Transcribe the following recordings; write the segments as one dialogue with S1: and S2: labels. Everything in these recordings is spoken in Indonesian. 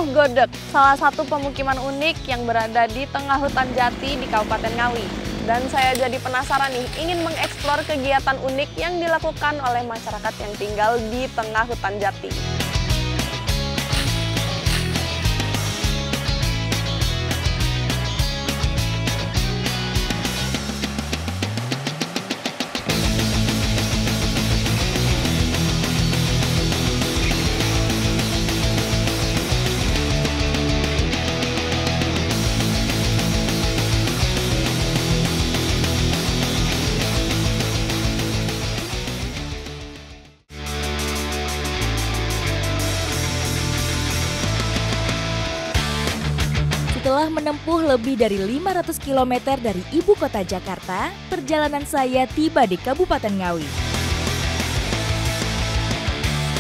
S1: Dukuh Godeg, salah satu pemukiman unik yang berada di tengah hutan jati di Kabupaten Ngawi. Dan saya jadi penasaran nih, ingin mengeksplor kegiatan unik yang dilakukan oleh masyarakat yang tinggal di tengah hutan jati.
S2: Setelah menempuh lebih dari 500 km dari ibu kota Jakarta, perjalanan saya tiba di Kabupaten Ngawi.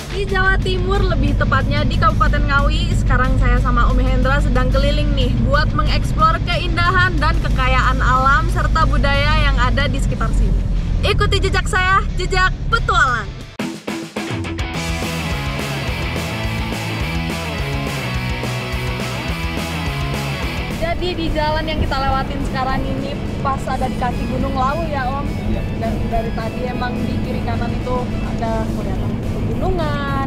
S1: Di Jawa Timur, lebih tepatnya di Kabupaten Ngawi, sekarang saya sama Om Hendra sedang keliling nih buat mengeksplor keindahan dan kekayaan alam serta budaya yang ada di sekitar sini. Ikuti jejak saya, jejak petualang. Jadi di jalan yang kita lewatin sekarang ini pas ada di kaki Gunung Lawu ya Om. Iya. Dan dari tadi emang di kiri kanan itu ada kelihatan pegunungan.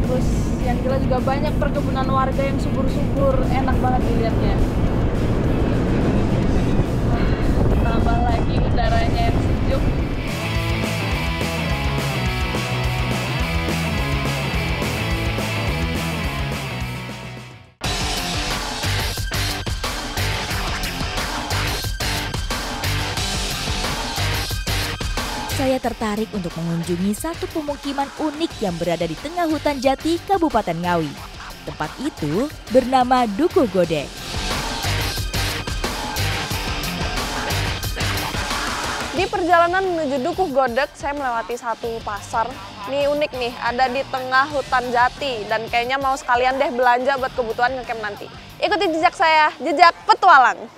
S1: Terus yang jelas juga banyak perkebunan warga yang subur-subur, enak banget dilihatnya. Tambah lagi udaranya yang sejuk.
S2: Saya tertarik untuk mengunjungi satu pemukiman unik yang berada di tengah hutan jati Kabupaten Ngawi. Tempat itu bernama Dukuh Godeg.
S1: Di perjalanan menuju Dukuh Godeg, saya melewati satu pasar. Ini unik nih, ada di tengah hutan jati. Dan kayaknya mau sekalian deh belanja buat kebutuhan ngecamp nanti. Ikuti jejak saya, jejak petualang.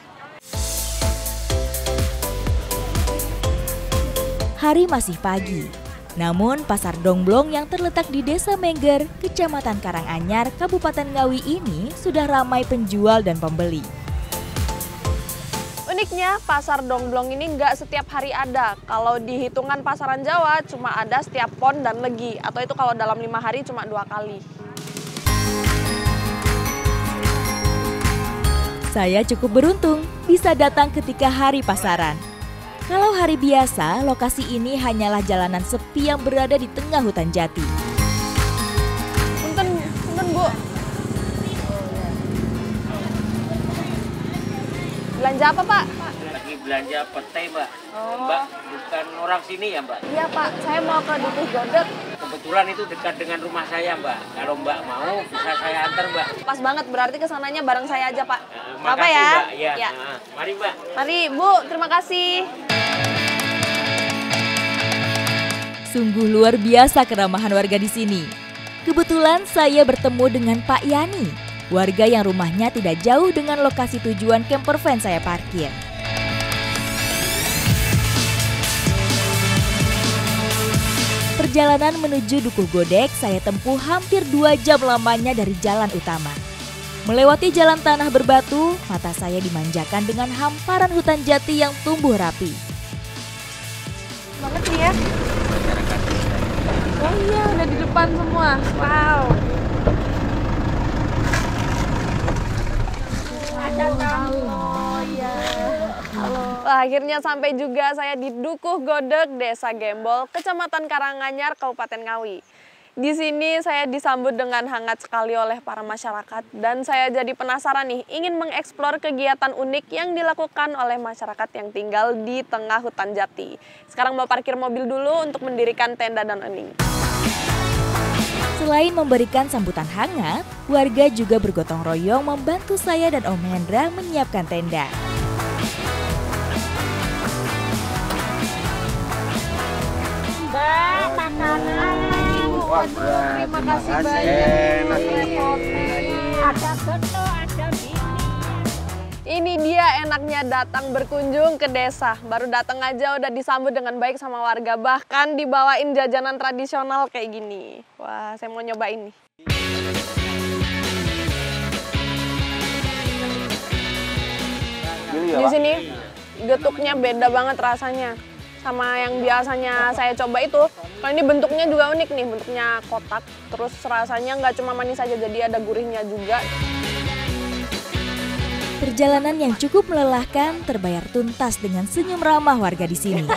S2: Hari masih pagi, namun Pasar Dongblong yang terletak di Desa Mengger, Kecamatan Karanganyar, Kabupaten Ngawi ini sudah ramai penjual dan pembeli.
S1: Uniknya, Pasar Dongblong ini nggak setiap hari ada. Kalau di hitungan pasaran Jawa cuma ada setiap Pon dan Legi, atau itu kalau dalam 5 hari cuma 2 kali.
S2: Saya cukup beruntung bisa datang ketika hari pasaran. Kalau hari biasa, lokasi ini hanyalah jalanan sepi yang berada di tengah hutan jati.
S1: Punten Bu. Belanja apa Pak?
S3: Lagi belanja petai Mbak.
S1: Oh.
S3: Mbak bukan orang sini ya Mbak?
S1: Iya Pak, saya mau ke Dukuh Godeg.
S3: Kebetulan itu dekat dengan rumah saya Mbak. Kalau Mbak mau bisa saya antar Mbak.
S1: Pas banget, berarti kesananya bareng saya aja Pak. Apa
S3: Makasih
S1: ya?
S3: Mbak. Ya.
S1: Ya.
S3: Mari Mbak.
S1: Mari Bu, terima kasih.
S2: Sungguh luar biasa keramahan warga di sini. Kebetulan saya bertemu dengan Pak Yani, warga yang rumahnya tidak jauh dengan lokasi tujuan camper van saya parkir. Perjalanan menuju Dukuh Godeg saya tempuh hampir 2 jam lamanya dari jalan utama. Melewati jalan tanah berbatu, mata saya dimanjakan dengan hamparan hutan jati yang tumbuh rapi.
S1: Banget nih ya. Oh iya, udah di depan semua. Wow. Oh iya. Halo. Wah, akhirnya sampai juga saya di Dukuh Godeg, Desa Gembol, Kecamatan Karanganyar, Kabupaten Ngawi. Di sini saya disambut dengan hangat sekali oleh para masyarakat dan saya jadi penasaran nih, ingin mengeksplor kegiatan unik yang dilakukan oleh masyarakat yang tinggal di tengah hutan jati. Sekarang mau parkir mobil dulu untuk mendirikan tenda dan ening.
S2: Selain memberikan sambutan hangat, warga juga bergotong royong membantu saya dan Om Hendra menyiapkan tenda.
S1: Mbak, makanan. Terima kasih banyak. Ada soto, ada mie. Ini dia enaknya datang berkunjung ke desa. Baru datang aja udah disambut dengan baik sama warga. Bahkan dibawain jajanan tradisional kayak gini. Wah, saya mau nyobain nih. Di sini getuknya beda banget rasanya sama yang biasanya saya coba itu. Kalau ini bentuknya juga unik nih, bentuknya kotak. Terus rasanya nggak cuma manis saja, jadi ada gurihnya juga.
S2: Perjalanan yang cukup melelahkan terbayar tuntas dengan senyum ramah warga di sini.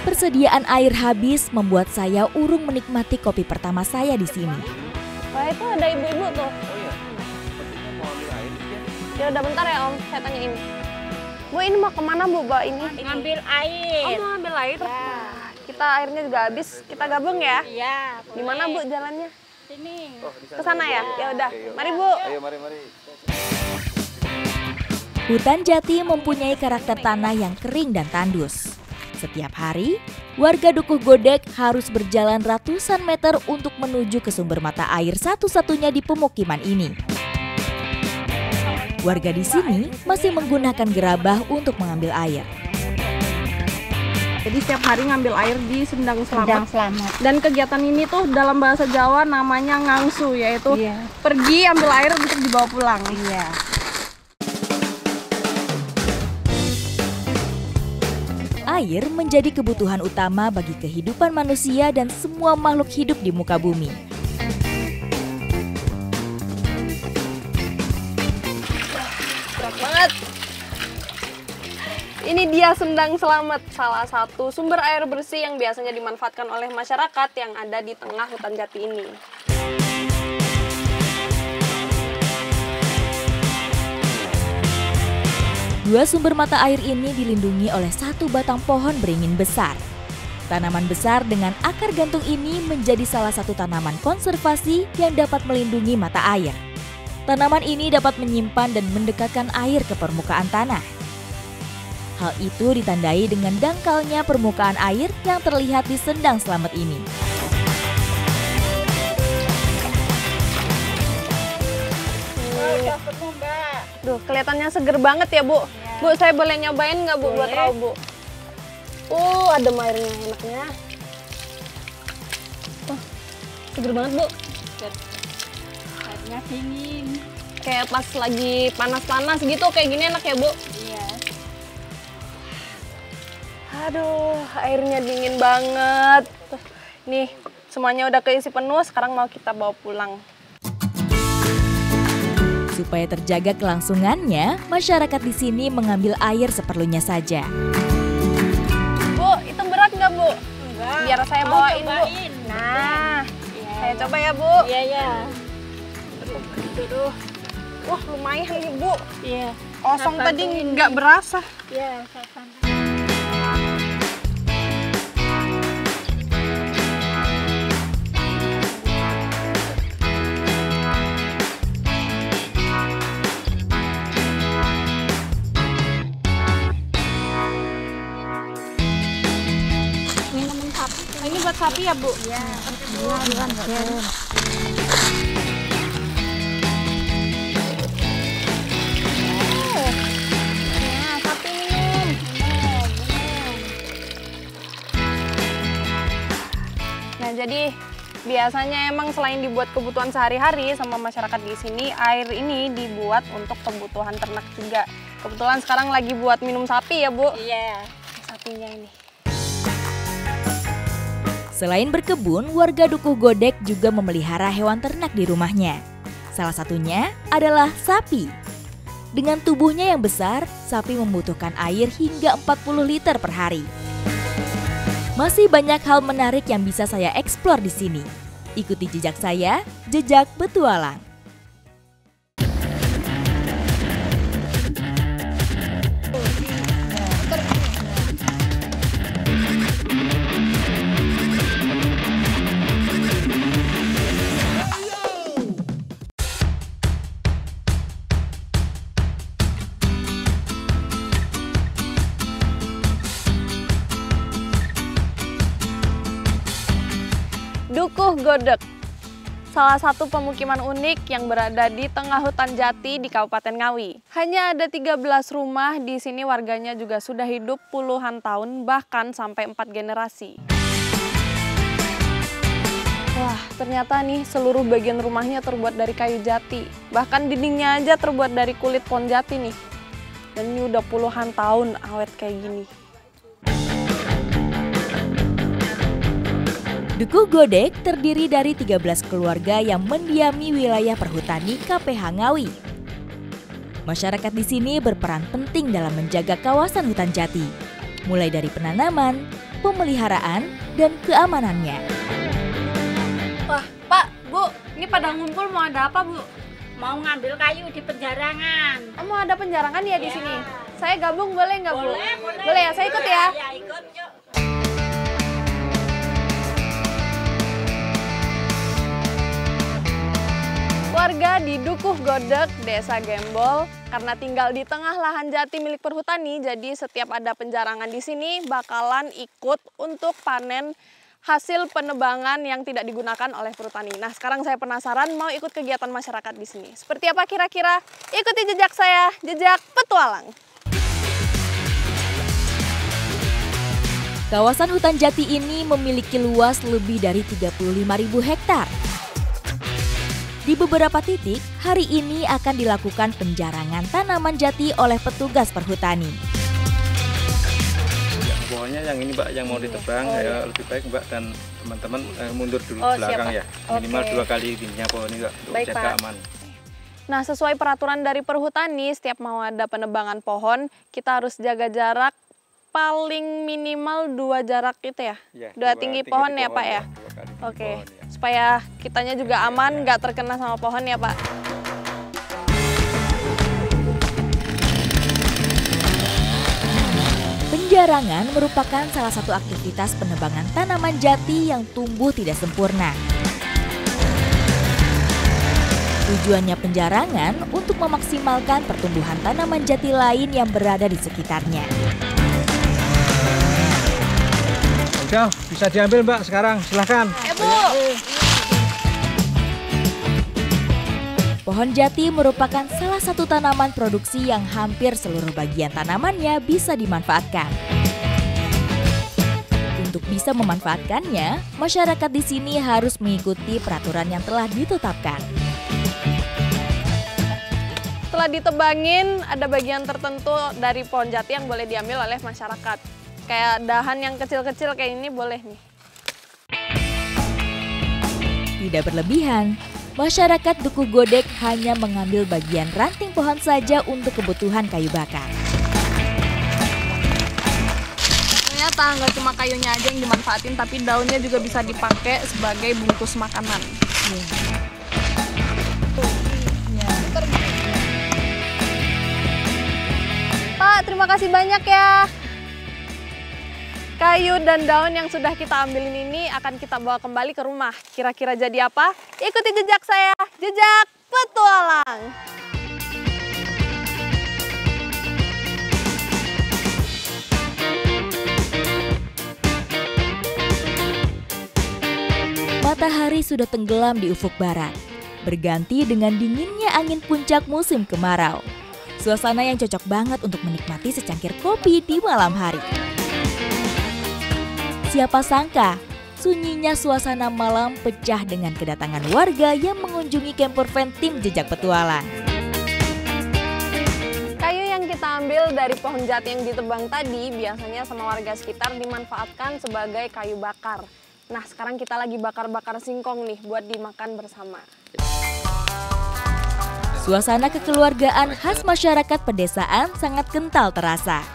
S2: Persediaan air habis membuat saya urung menikmati kopi pertama saya di sini.
S1: Wah, itu ada ibu-ibu tuh.
S3: Oh iya, sepertinya mau ambil air dia.
S1: Ya udah bentar ya Om, saya tanyain. Bu, ini mau kemana Bu, bawa ini?
S4: Ngambil air.
S1: Oh, mau ambil air?
S4: Ya.
S1: Nah, kita airnya juga habis, kita gabung ya.
S4: Iya.
S1: Di mana Bu jalannya?
S4: Sini.
S1: Ke sana ya? Ya udah, mari Bu.
S3: Ayo, mari.
S2: Hutan jati mempunyai karakter tanah yang kering dan tandus. Setiap hari, warga Dukuh Godek harus berjalan ratusan meter untuk menuju ke sumber mata air satu-satunya di pemukiman ini. Warga di sini masih menggunakan gerabah untuk mengambil air.
S1: Jadi setiap hari ngambil air di Sendang Slamet.
S4: Selamat.
S1: Dan kegiatan ini tuh dalam bahasa Jawa namanya ngangsu, yaitu
S4: Iya.
S1: pergi ambil air untuk dibawa pulang.
S4: Iya.
S2: Air menjadi kebutuhan utama bagi kehidupan manusia dan semua makhluk hidup di muka bumi.
S1: Berat banget. Ini dia Sendang Slamet, salah satu sumber air bersih yang biasanya dimanfaatkan oleh masyarakat yang ada di tengah hutan jati ini.
S2: Dua sumber mata air ini dilindungi oleh satu batang pohon beringin besar. Tanaman besar dengan akar gantung ini menjadi salah satu tanaman konservasi yang dapat melindungi mata air. Tanaman ini dapat menyimpan dan mendekatkan air ke permukaan tanah. Hal itu ditandai dengan dangkalnya permukaan air yang terlihat di Sendang Slamet ini.
S4: Udah penuh, Mbak.
S1: Duh, kelihatannya seger banget ya Bu. Bu, saya boleh nyobain nggak Bu buat
S4: Boleh.
S1: tahu Bu? Adem airnya enaknya. Seger banget Bu.
S4: Airnya dingin.
S1: Kayak pas lagi panas-panas gitu, kayak gini enak ya Bu?
S4: Iya.
S1: Aduh, airnya dingin banget. Tuh, nih, semuanya udah keisi penuh, sekarang mau kita bawa pulang.
S2: Supaya terjaga kelangsungannya, masyarakat di sini mengambil air seperlunya saja.
S1: Bu, itu berat nggak Bu?
S4: Enggak.
S1: Biar saya
S4: Mau
S1: bawain Bu.
S4: cobain.
S1: Nah,
S4: Iya.
S1: saya coba ya Bu.
S4: Iya, iya.
S1: Aduh. Wah, lumayan nih Bu.
S4: Iya.
S1: Kosong
S4: Apa
S1: tadi
S4: tuh ini?
S1: nggak berasa.
S4: Iya, kapan.
S1: Ini buat sapi ya Bu?
S4: Iya.
S1: Nah, sapi minum. Nah, jadi biasanya emang selain dibuat kebutuhan sehari-hari sama masyarakat di sini, air ini dibuat untuk kebutuhan ternak juga. Kebetulan sekarang lagi buat minum sapi ya Bu?
S4: Iya.
S1: Sapinya ini.
S2: Selain berkebun, warga Dukuh Godek juga memelihara hewan ternak di rumahnya. Salah satunya adalah sapi. Dengan tubuhnya yang besar, sapi membutuhkan air hingga 40 liter per hari. Masih banyak hal menarik yang bisa saya eksplor di sini. Ikuti jejak saya, Jejak Petualang.
S1: Dukuh Godek. salah satu pemukiman unik yang berada di tengah hutan jati di Kabupaten Ngawi. Hanya ada 13 rumah, di sini warganya juga sudah hidup puluhan tahun, bahkan sampai 4 generasi. Wah, ternyata nih seluruh bagian rumahnya terbuat dari kayu jati. Bahkan dindingnya aja terbuat dari kulit pohon jati nih. Dan ini udah puluhan tahun awet kayak gini.
S2: Dukuh Godek terdiri dari 13 keluarga yang mendiami wilayah perhutani KPH Ngawi. Masyarakat di sini berperan penting dalam menjaga kawasan hutan jati, mulai dari penanaman, pemeliharaan, dan keamanannya.
S1: Wah, Pak, Bu, ini pada ngumpul mau ada apa, Bu?
S4: Mau ngambil kayu di penjarangan.
S1: Oh, mau ada penjarangan ya di
S4: Ya.
S1: sini? Saya gabung boleh nggak, Bu?
S4: Boleh.
S1: Boleh ya, saya ikut ya?
S4: Ya, ikut yuk.
S1: Warga di Dukuh Godek, Desa Gembol, karena tinggal di tengah lahan jati milik perhutani, jadi setiap ada penjarangan di sini bakalan ikut untuk panen hasil penebangan yang tidak digunakan oleh perhutani. Nah, sekarang saya penasaran mau ikut kegiatan masyarakat di sini. Seperti apa kira-kira? Ikuti jejak saya, jejak petualang.
S2: Kawasan hutan jati ini memiliki luas lebih dari 35.000 hektar. Di beberapa titik, hari ini akan dilakukan penjarangan tanaman jati oleh petugas perhutani.
S5: Pohonnya yang ini Mbak, yang mau ditebang, ya lebih baik Mbak dan teman-teman mundur dulu
S1: Oh,
S5: belakang
S1: siap,
S5: ya.
S1: Pak.
S5: Minimal
S1: Oke.
S5: 2 kali ininya pohon ini Mbak, untuk
S1: Baik,
S5: jaga
S1: Pak.
S5: aman.
S1: Nah, sesuai peraturan dari perhutani, setiap mau ada penebangan pohon, kita harus jaga jarak paling minimal 2 jarak itu ya?
S5: Ya,
S1: 2
S5: dua
S1: tinggi
S5: tinggi
S1: pohon ya, Pak ya?
S5: 2 kali tinggi
S1: Oke,
S5: pohon, ya.
S1: supaya kitanya juga aman, nggak terkena sama pohon ya, Pak.
S2: Penjarangan merupakan salah satu aktivitas penebangan tanaman jati yang tumbuh tidak sempurna. Tujuannya penjarangan untuk memaksimalkan pertumbuhan tanaman jati lain yang berada di sekitarnya.
S6: Udah, bisa diambil Mbak sekarang, silahkan.
S1: Bu!
S2: Pohon jati merupakan salah satu tanaman produksi yang hampir seluruh bagian tanamannya bisa dimanfaatkan. Untuk bisa memanfaatkannya, masyarakat di sini harus mengikuti peraturan yang telah ditetapkan.
S1: Setelah ditebangin, ada bagian tertentu dari pohon jati yang boleh diambil oleh masyarakat. Kayak dahan yang kecil-kecil kayak ini boleh nih.
S2: Tidak berlebihan, masyarakat Dukuh Godek hanya mengambil bagian ranting pohon saja untuk kebutuhan kayu bakar.
S1: Ternyata nggak cuma kayunya aja yang dimanfaatin, tapi daunnya juga bisa dipakai sebagai bungkus makanan. Pak, terima kasih banyak ya. Kayu dan daun yang sudah kita ambilin ini akan kita bawa kembali ke rumah. Kira-kira jadi apa? Ikuti jejak saya, jejak petualang.
S2: Matahari sudah tenggelam di ufuk barat, berganti dengan dinginnya angin puncak musim kemarau. Suasana yang cocok banget untuk menikmati secangkir kopi di malam hari. Siapa sangka, sunyinya suasana malam pecah dengan kedatangan warga yang mengunjungi campervan tim Jejak Petualang.
S1: Kayu yang kita ambil dari pohon jati yang ditebang tadi biasanya sama warga sekitar dimanfaatkan sebagai kayu bakar. Nah, sekarang kita lagi bakar-bakar singkong nih buat dimakan bersama.
S2: Suasana kekeluargaan khas masyarakat pedesaan sangat kental terasa.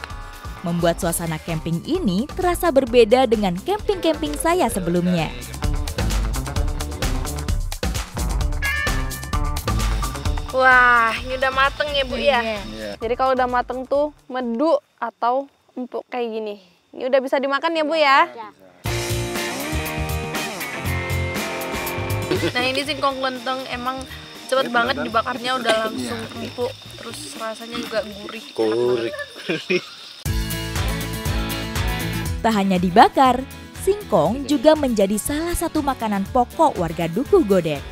S2: Membuat suasana camping ini terasa berbeda dengan camping-camping saya sebelumnya.
S1: Wah, ini udah mateng ya Bu ya?
S5: Iya.
S1: Jadi kalau udah mateng tuh medu atau empuk kayak gini. Ini udah bisa dimakan ya Bu ya? Nah, ini singkong lenteng emang cepet banget dibakarnya, udah langsung empuk. Terus rasanya juga gurih.
S5: Gurih.
S2: Tak hanya dibakar, singkong juga menjadi salah satu makanan pokok warga Dukuh Godek.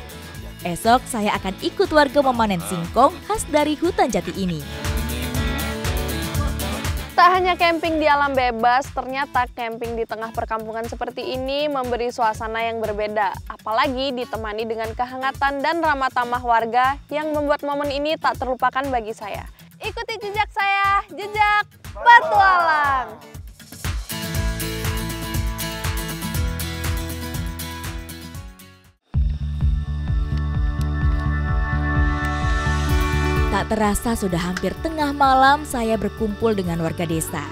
S2: Esok saya akan ikut warga memanen singkong khas dari hutan jati ini.
S1: Tak hanya camping di alam bebas, ternyata camping di tengah perkampungan seperti ini memberi suasana yang berbeda. Apalagi ditemani dengan kehangatan dan ramah tamah warga yang membuat momen ini tak terlupakan bagi saya. Ikuti jejak saya, jejak petualang.
S2: Tak terasa sudah hampir tengah malam saya berkumpul dengan warga desa.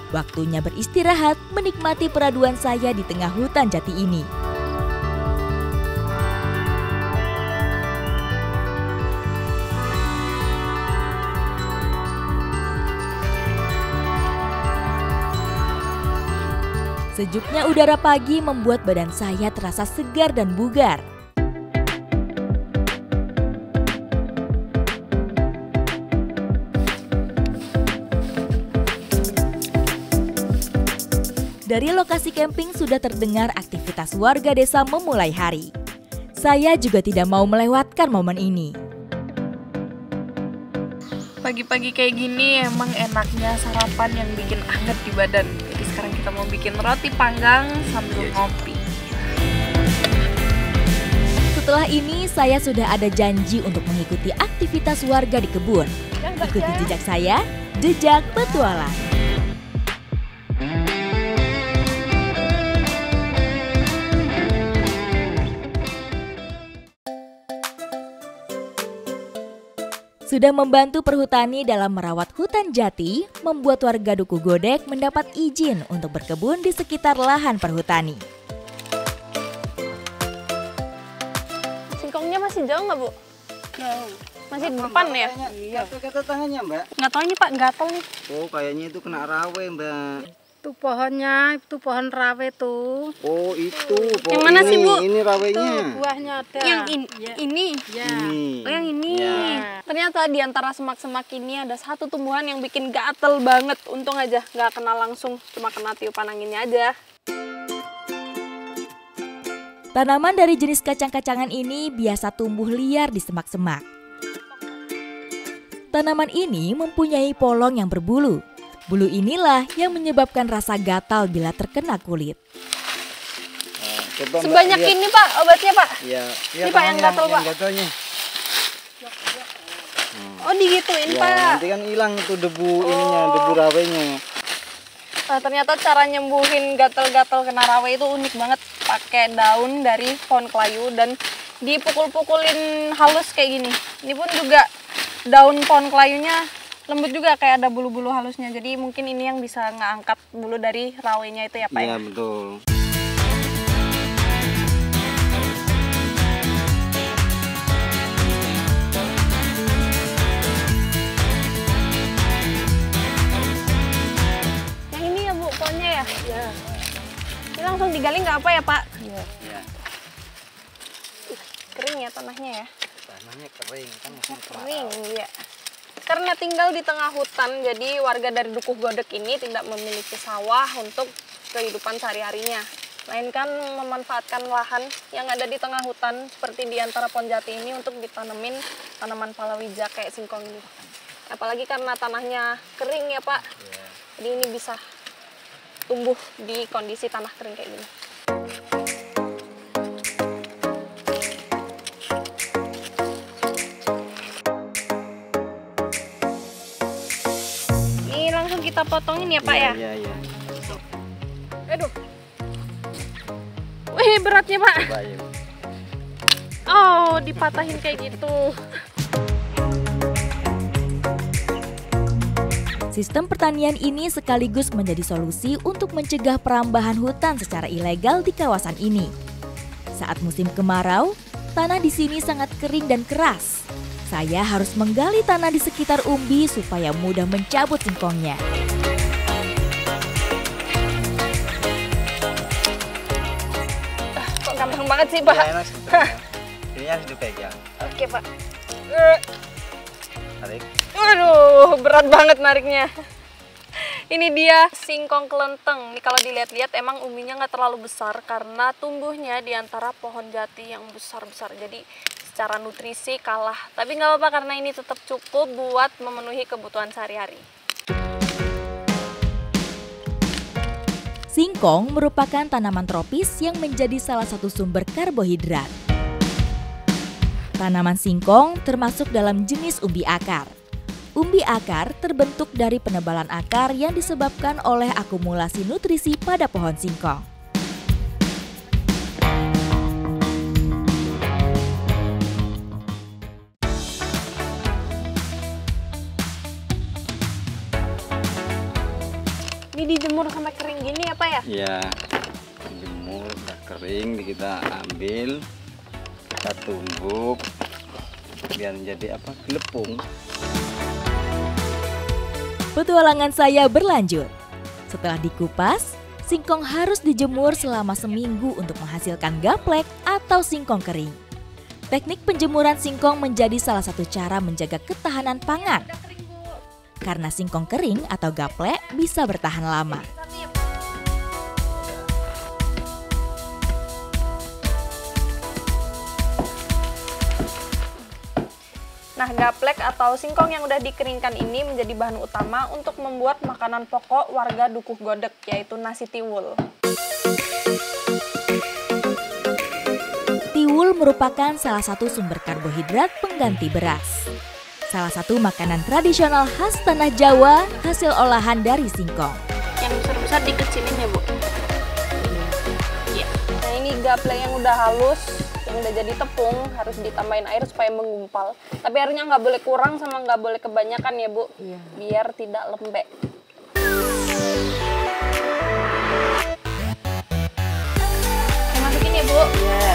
S2: Waktunya beristirahat, menikmati peraduan saya di tengah hutan jati ini. Sejuknya udara pagi membuat badan saya terasa segar dan bugar. Dari lokasi camping sudah terdengar aktivitas warga desa memulai hari. Saya juga tidak mau melewatkan momen ini.
S1: Pagi-pagi kayak gini emang enaknya sarapan yang bikin anget di badan. Jadi sekarang kita mau bikin roti panggang sambil ngopi.
S2: Setelah ini saya sudah ada janji untuk mengikuti aktivitas warga di kebun. Ikuti jejak saya, jejak petualang. Sudah membantu perhutani dalam merawat hutan jati, membuat warga Dukuh Godek mendapat izin untuk berkebun di sekitar lahan perhutani.
S1: Singkongnya masih jauh nggak, Bu?
S7: Jauh.
S1: Masih di depan ya?
S7: Iya. Kata tangannya, Mbak.
S1: Nggak tahu ini Pak, gatel nih.
S7: Oh, kayaknya itu kena rawe, Mbak.
S4: Itu pohonnya, itu pohon rawe tuh.
S7: Oh, itu.
S1: Yang mana sih, Bu?
S7: Ini rawenya.
S4: Buahnya ada.
S1: Yang
S4: Ya.
S1: ini?
S4: Ya.
S7: Ini.
S1: Oh, yang ini.
S7: Ya.
S1: Ternyata di antara semak-semak ini ada satu tumbuhan yang bikin gatel banget. Untung aja nggak kena langsung, cuma kena tiupan anginnya aja.
S2: Tanaman dari jenis kacang-kacangan ini biasa tumbuh liar di semak-semak. Tanaman ini mempunyai polong yang berbulu. Bulu inilah yang menyebabkan rasa gatal bila terkena kulit.
S7: Coba, Mbak,
S1: Sebanyak
S7: lihat.
S1: ini Pak obatnya Pak.
S7: Iya.
S1: Ini, Pak, yang gatal, Pak.
S7: Gatalnya.
S1: Oh digituin
S7: Ya,
S1: Pak.
S7: nanti kan hilang itu debu ininya, debu rawenya.
S1: Ternyata cara nyembuhin gatal-gatal kena rawe itu unik banget. Pakai daun dari pohon kelayu dan dipukul-pukulin halus kayak gini. Ini pun juga daun pohon kelayunya lembut juga, kayak ada bulu-bulu halusnya. Jadi mungkin ini yang bisa ngangkat bulu dari rawenya itu ya Pak
S7: Iya,
S1: ya.
S7: betul.
S1: Yang ini ya Bu, pohonnya ya? Iya. Ini langsung digali nggak apa ya Pak?
S7: Iya.
S1: Kering ya tanahnya ya?
S7: Tanahnya kering kan masih
S1: Kering, iya. Karena tinggal di tengah hutan, jadi warga dari Dukuh Godek ini tidak memiliki sawah untuk kehidupan sehari-harinya. Melainkan memanfaatkan lahan yang ada di tengah hutan, seperti di antara pohon jati ini untuk ditanemin tanaman palawija kayak singkong ini. Apalagi karena tanahnya kering ya Pak, jadi ini bisa tumbuh di kondisi tanah kering kayak gini. Kita potongin ya Pak ya?
S7: Iya, iya.
S1: Aduh. Wih beratnya Pak.
S7: Coba, ya.
S1: Oh dipatahin kayak gitu.
S2: Sistem pertanian ini sekaligus menjadi solusi untuk mencegah perambahan hutan secara ilegal di kawasan ini. Saat musim kemarau, tanah di sini sangat kering dan keras. Saya harus menggali tanah di sekitar umbi supaya mudah mencabut singkongnya.
S1: Kok gampang banget sih Pak?
S7: Iya, enak sebetulnya. Ini harus dipegang.
S1: Oke Pak.
S7: Tarik.
S1: Aduh berat banget nariknya. Ini dia singkong kelenteng. Ini kalau dilihat-lihat emang umbinya nggak terlalu besar karena tumbuhnya di antara pohon jati yang besar-besar. Jadi secara nutrisi kalah. Tapi nggak apa-apa karena ini tetap cukup buat memenuhi kebutuhan sehari-hari.
S2: Singkong merupakan tanaman tropis yang menjadi salah satu sumber karbohidrat. Tanaman singkong termasuk dalam jenis umbi akar. Umbi akar terbentuk dari penebalan akar yang disebabkan oleh akumulasi nutrisi pada pohon singkong.
S1: Ini dijemur sampai kering gini ya Pak ya?
S7: Iya, dijemur udah kering, kita ambil, kita tumbuk biar menjadi apa? Gelepung.
S2: Petualangan saya berlanjut. Setelah dikupas, singkong harus dijemur selama seminggu untuk menghasilkan gaplek atau singkong kering. Teknik penjemuran singkong menjadi salah satu cara menjaga ketahanan pangan. Karena singkong kering atau gaplek bisa bertahan lama.
S1: Nah, gaplek atau singkong yang udah dikeringkan ini menjadi bahan utama untuk membuat makanan pokok warga Dukuh Godeg, yaitu nasi tiwul.
S2: Tiwul merupakan salah satu sumber karbohidrat pengganti beras. Salah satu makanan tradisional khas tanah Jawa hasil olahan dari singkong.
S1: Yang besar-besar dikecilin ya Bu? Iya. Nah ini gaplek yang udah halus, yang udah jadi tepung, harus ditambahin air supaya menggumpal. Tapi airnya nggak boleh kurang sama nggak boleh kebanyakan ya Bu? Iya. Biar tidak lembek. Masukin ya Bu? Iya.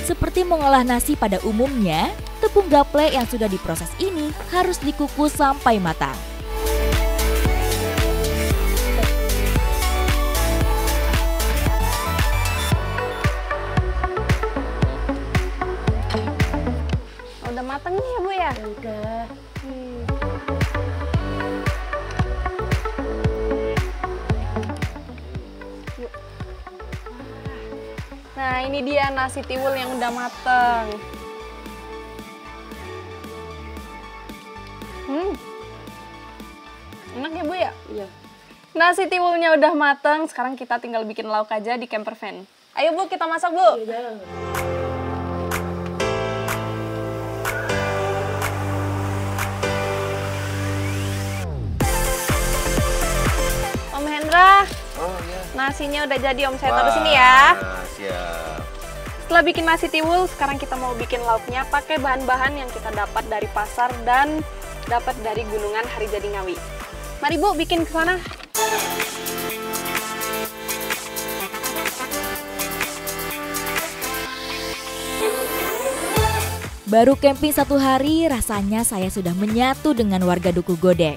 S2: Seperti mengolah nasi pada umumnya, tepung gaplek yang sudah diproses ini harus dikukus sampai matang.
S1: Udah matang nih ya Bu ya? Udah. Nah ini dia nasi tiwul yang udah mateng. Enak ya Bu ya? Iya. Nasi tiwulnya udah mateng, sekarang kita tinggal bikin lauk aja di camper van. Ayo Bu, kita masak Bu. Iya. Om Hendra.
S7: Oh iya.
S1: Nasinya udah jadi Om, saya taruh sini ya.
S7: Siap.
S1: Setelah bikin nasi tiwul, sekarang kita mau bikin lauknya pakai bahan-bahan yang kita dapat dari pasar dan dapat dari Gunungan Harijadi Ngawi. Mari Bu, bikin ke sana.
S2: Baru camping 1 hari, rasanya saya sudah menyatu dengan warga Dukuh Godeg.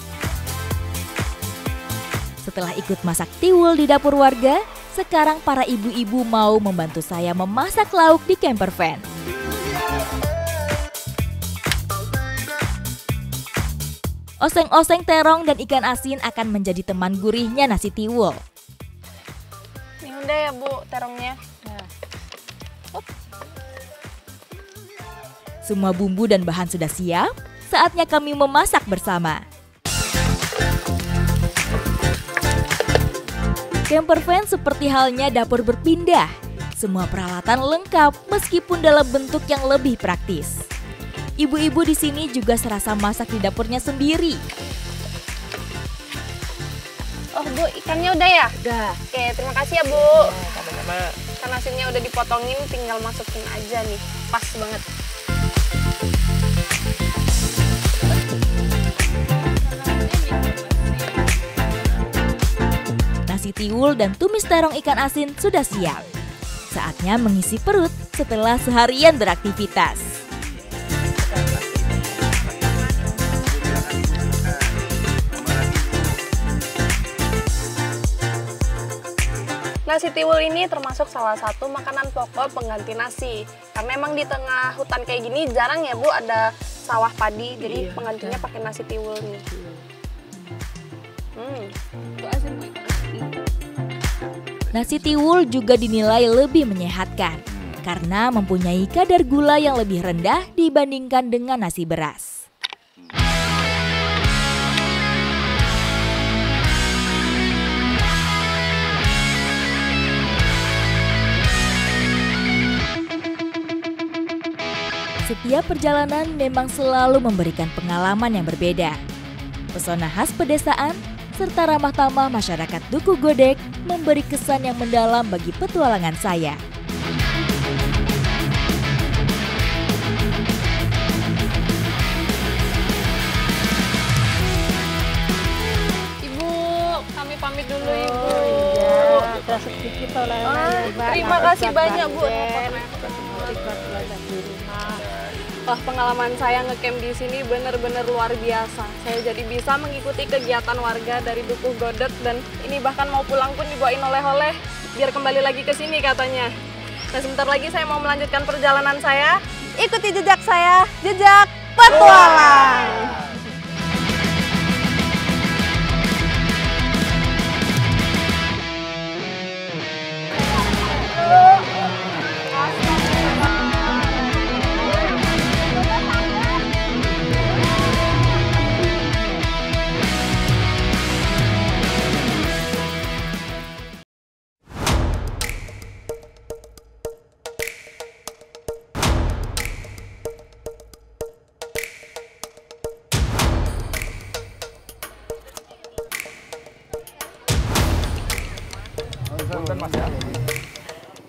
S2: Setelah ikut masak tiwul di dapur warga, sekarang para ibu-ibu mau membantu saya memasak lauk di camper van. Oseng-oseng terong dan ikan asin akan menjadi teman gurihnya nasi tiwul.
S1: Ini udah ya Bu, terongnya.
S2: Semua bumbu dan bahan sudah siap, saatnya kami memasak bersama. Camper van seperti halnya dapur berpindah. Semua peralatan lengkap meskipun dalam bentuk yang lebih praktis. Ibu-ibu di sini juga serasa masak di dapurnya sendiri.
S1: Oh Bu, ikannya udah ya?
S4: Udah.
S1: Oke, terima kasih ya Bu.
S5: Sama-sama.
S1: Ikan asinnya udah dipotongin, tinggal masukin aja nih. Pas banget.
S2: Nasi tiwul dan tumis terong ikan asin sudah siap. Saatnya mengisi perut setelah seharian beraktivitas.
S1: Nasi tiwul ini termasuk salah satu makanan pokok pengganti nasi. Karena emang di tengah hutan kayak gini jarang ya Bu ada sawah padi, jadi penggantinya pakai nasi tiwul nih.
S2: Nasi tiwul juga dinilai lebih menyehatkan karena mempunyai kadar gula yang lebih rendah dibandingkan dengan nasi beras. Setiap perjalanan memang selalu memberikan pengalaman yang berbeda. Pesona khas pedesaan serta ramah tamah masyarakat Dukuh Godek memberi kesan yang mendalam bagi petualangan saya.
S1: Ibu, kami pamit dulu Ibu.
S4: Ada sedikit oleh
S1: Terima kasih banyak Bu. Wah, pengalaman saya ngecamp di sini benar-benar luar biasa. Saya jadi bisa mengikuti kegiatan warga dari Dukuh Godek dan ini bahkan mau pulang pun dibawain oleh-oleh biar kembali lagi ke sini katanya. Nah, sebentar lagi saya mau melanjutkan perjalanan saya. Ikuti jejak saya, jejak petualang.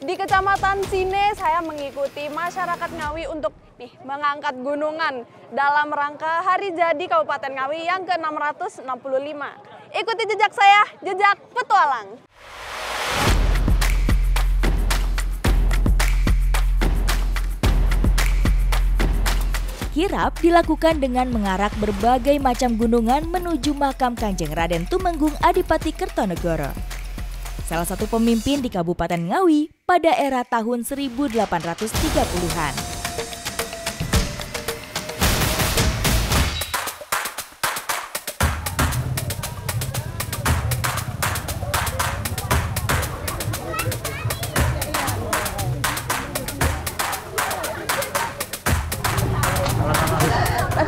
S1: Di Kecamatan Sine saya mengikuti masyarakat Ngawi untuk mengangkat gunungan dalam rangka Hari Jadi Kabupaten Ngawi yang ke-665. Ikuti jejak saya, jejak petualang.
S2: Kirap dilakukan dengan mengarak berbagai macam gunungan menuju makam Kanjeng Raden Tumenggung Adipati Kertonegoro. Salah satu pemimpin di Kabupaten Ngawi pada era tahun 1830-an.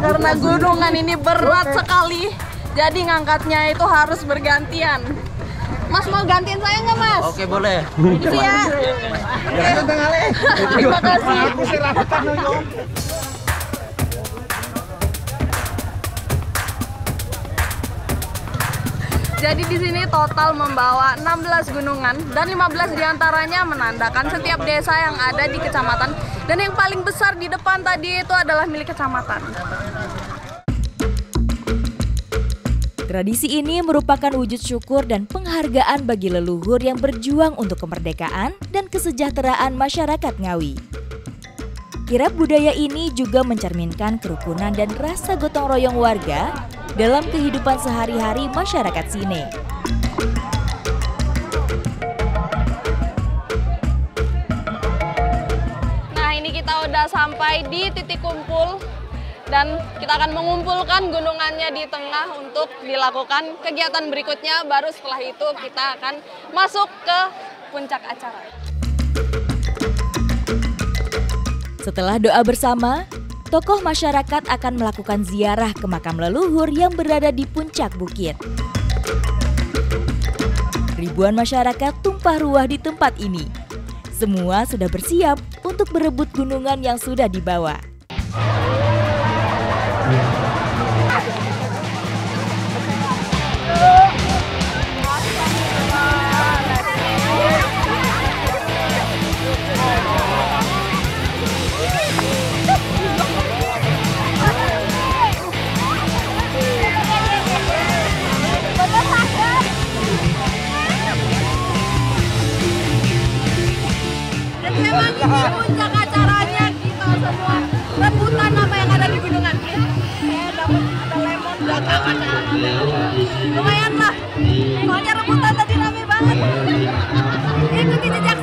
S1: Karena gunungan ini berat sekali, jadi ngangkatnya itu harus bergantian. Mas mau gantiin saya nggak, Mas?
S3: Oke, boleh.
S1: Gitu ya. Terima kasih. Jadi di sini total membawa 16 gunungan dan 15 diantaranya menandakan setiap desa yang ada di kecamatan. Dan yang paling besar di depan tadi itu adalah milik kecamatan.
S2: Tradisi ini merupakan wujud syukur dan penghargaan bagi leluhur yang berjuang untuk kemerdekaan dan kesejahteraan masyarakat Ngawi. Kirap budaya ini juga mencerminkan kerukunan dan rasa gotong royong warga dalam kehidupan sehari-hari masyarakat Sine.
S1: Nah, ini kita udah sampai di titik kumpul. Dan kita akan mengumpulkan gunungannya di tengah untuk dilakukan kegiatan berikutnya. Baru setelah itu kita akan masuk ke puncak acara.
S2: Setelah doa bersama, tokoh masyarakat akan melakukan ziarah ke makam leluhur yang berada di puncak bukit. Ribuan masyarakat tumpah ruah di tempat ini. Semua sudah bersiap untuk berebut gunungan yang sudah dibawa.
S1: Memang ini puncak acaranya, kita semua rebutan apa yang ada di gunungan. Saya dapat ada lemon belakangan. Lumayan lah, soalnya rebutan tadi rame banget. Ikuti jejak